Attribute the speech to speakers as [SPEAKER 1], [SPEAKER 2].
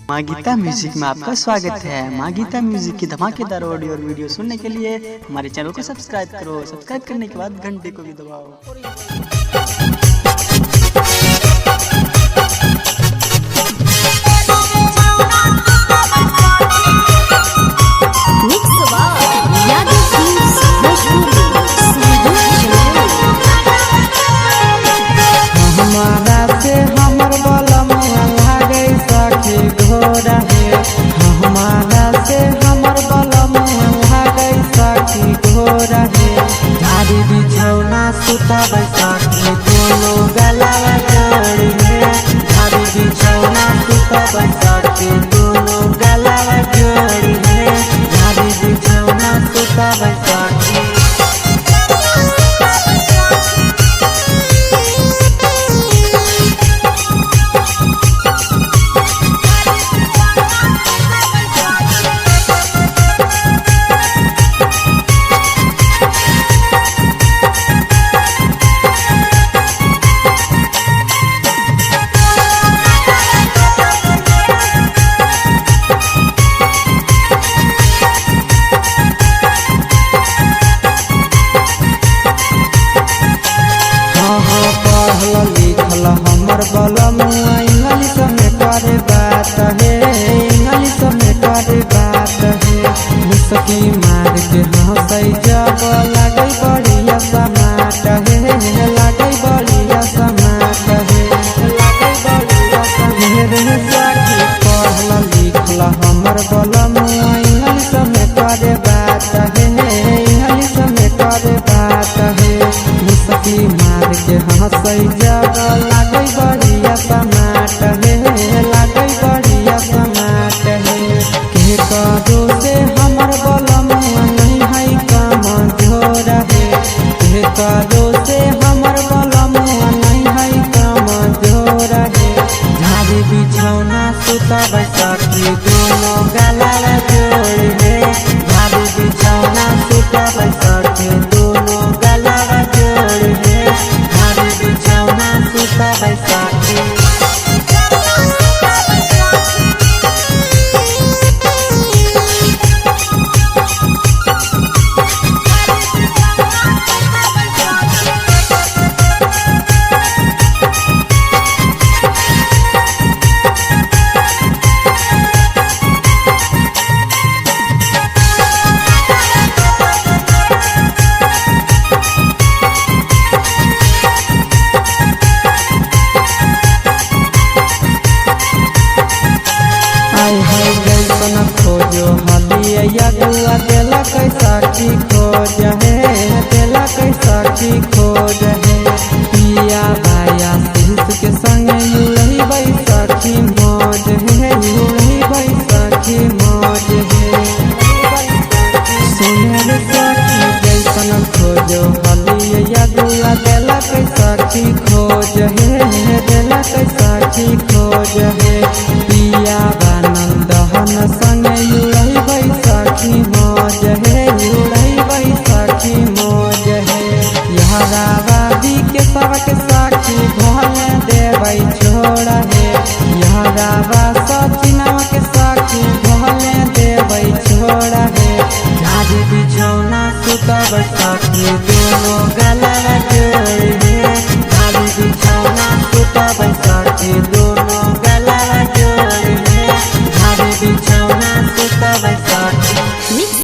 [SPEAKER 1] माँ गीता म्यूजिक में आपका स्वागत है। माँ गीता म्यूजिक की धमाकेदार ऑडियो और वीडियो सुनने के लिए हमारे चैनल को सब्सक्राइब करो। सब्सक्राइब करने के बाद घंटे को भी दबाओ।
[SPEAKER 2] हमारा से हमर बलम लागे सखी घोड़ा है। हमारा से हमर बलम लागे सखी घोड़ा है। झाड़ी बिछौना सुता बैसाखी दोनों गलावा जोड़ी है। झाड़ी बिछौना सुता बैसाखी दोनों गलावा जोड़ी है। झाड़ी बिछौना सुता बैसाखी लिखल हमर बलम इंग्लिश में करे बात है। इंग्लिश में करे बात है। मुस्की मार के हंसै जब लगे बढ़िया समाट है। लगे बढ़िया समाट है। लगे बढ़िया सखी पढ़ल लिखल हमर बलम इंग्लिश में करे बात है। इंग्लिश में करे बात है। मुस्की मार के हंसै जब लागे बढ़िया समाट है। लागे बढ़िया समाट है। के करो से हमर बलम नहीं है कमजोर है। के करो से हमर बलम नहीं है कमजोर है। झाड़ी बिछौना सुता बैसाखी दोनों गला जोड़ी है। झाड़ी बिछौना सुता बैसाखी दोनों गला जोड़ी है। झाड़ी बिछौना सुता बैसाखी खोजो हलिया गुआ देला कैसाखी खोज है। देला कैसाखी खोज है। पिया भाया शीश के संग यूही बैसाखी मौज है। यूही बैसाखी मौज है। सुनर सखी जैसन खोजो हलिया गुआ देला कैसाखी खोज है। देला कैसाखी खोज है। पिया बानंद हन संग यूही बैसाखी मौज है। यूही बैसाखी मौज है। यहराबादी के सबक साखी भले देबै छोड़ा है। यहराबा सचिनवा के साखी भले देबै छोड़ा है। झाड़ी बिछौना सुता बैसाखी दोनों गला जोड़ी है। झाड़ी बिछौना सुता बैसाखी दोनों गला जोड़ी है। झाड़ी बिछौना सुता बैसाखी।